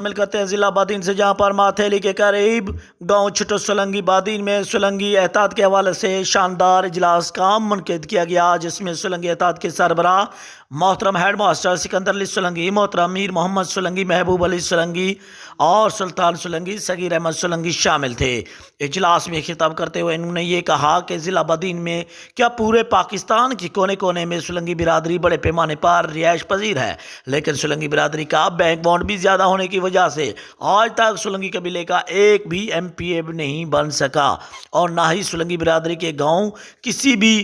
शामिल करते हैं जिला बादीन से, जहां पर माथेली के करीब गांव छोटो सोलंगी बादीन में सोलंगी एहतियात के हवाले से शानदार इजलास का मुनक़िद किया गया, जिसमें सोलंगी एहतियात के सरबराह मोहतरम हेड मास्टर सिकंदर अली सोलंगी, मोहतरम मीर मोहम्मद सोलंगी, महबूब अली सोलंगी और सुल्तान सोलंगी, सगीर अहमद सोलंगी शामिल थे। इजलास में खिताब करते हुए इन्होंने ये कहा कि ज़िला बादीन में क्या पूरे पाकिस्तान के कोने कोने में सोलंगी बिरादरी बड़े पैमाने पर रिहाइश पजीर है, लेकिन सोलंगी बिरादरी का बैंक अकाउंट भी ज़्यादा होने की वजह से आज तक सोलंगी कबीले का एक भी MPA नहीं बन सका और ना ही सोलंगी बिरादरी के गाँव किसी भी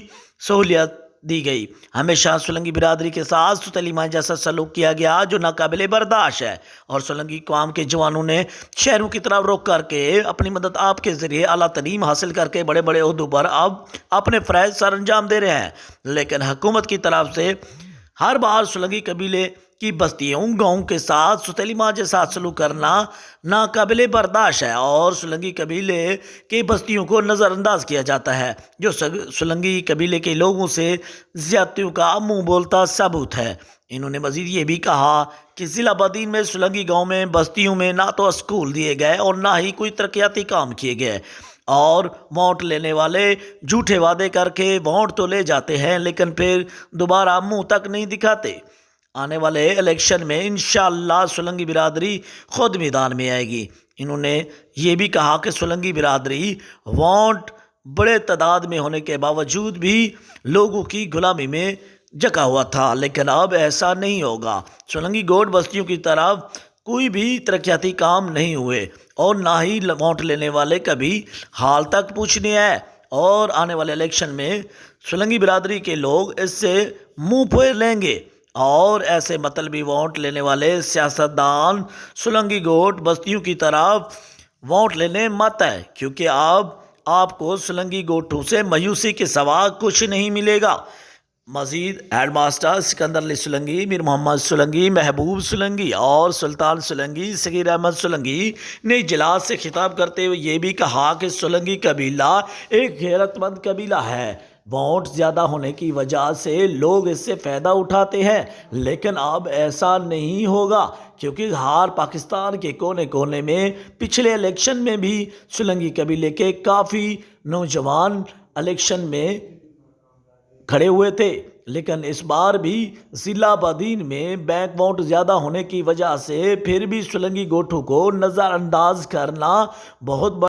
सहूलियत दी गई। हमेशा सोलंगी बिरादरी के साथ सुतलीमा जैसा सलूक किया गया जो नाकाबिले बर्दाश्त है और सोलंगी कौम के जवानों ने शहरों की तरफ रुख करके अपनी मदद आपके जरिए आला तलीम हासिल करके बड़े बड़े ओहदों पर अब अपने फ़रज़ सर अंजाम दे रहे हैं, लेकिन हुकूमत की तरफ से हर बार सोलंगी कबीले की बस्तियों गाँव के साथ सुतलीमा के साथ सलूक करना नाकाबिले बर्दाश्त है और सोलंगी कबीले की बस्तियों को नज़रअंदाज किया जाता है, जो सोलंगी कबीले के लोगों से ज़्यादतियों का मुंह बोलता सबूत है। इन्होंने मजीद ये भी कहा कि ज़िला बादीन में सोलंगी गाँव में बस्तियों में ना तो स्कूल दिए गए और ना ही कोई तरक्याती काम किए गए और वोट लेने वाले झूठे वादे करके वोट तो ले जाते हैं लेकिन फिर दोबारा मुंह तक नहीं दिखाते। आने वाले इलेक्शन में इंशाअल्लाह सोलंगी बिरादरी खुद मैदान में आएगी। इन्होंने ये भी कहा कि सोलंगी बिरादरी वोट बड़े तादाद में होने के बावजूद भी लोगों की गुलामी में जका हुआ था, लेकिन अब ऐसा नहीं होगा। सोलंगी गोट बस्तियों की तरफ कोई भी तरक्याती काम नहीं हुए और ना ही वोट लेने वाले कभी हाल तक पूछने आए और आने वाले इलेक्शन में सोलंगी बिरादरी के लोग इससे मुंह फेर लेंगे और ऐसे मतलबी वोट लेने वाले सियासतदान सोलंगी गोट बस्तियों की तरफ वोट लेने मत है, क्योंकि अब आपको सोलंगी गोटों से मायूसी के सिवा कुछ नहीं मिलेगा। मजीद हेड मास्टर सिकंदर अली सोलंगी, मीर मोहम्मद सोलंगी, महबूब सोलंगी और सुल्तान सोलंगी, सगीर अहमद सोलंगी ने इजलास से खिताब करते हुए ये भी कहा कि सोलंगी कबीला एक गैरतमंद कबीला है। वोट ज़्यादा होने की वजह से लोग इससे फ़ायदा उठाते हैं, लेकिन अब ऐसा नहीं होगा, क्योंकि हर पाकिस्तान के कोने कोने में पिछले इलेक्शन में भी सोलंगी कबीले के काफ़ी नौजवान इलेक्शन में खड़े हुए थे, लेकिन इस बार भी ज़िला बादीन में बैंक वोट ज़्यादा होने की वजह से फिर भी सोलंगी गोठों को नज़रअंदाज करना बहुत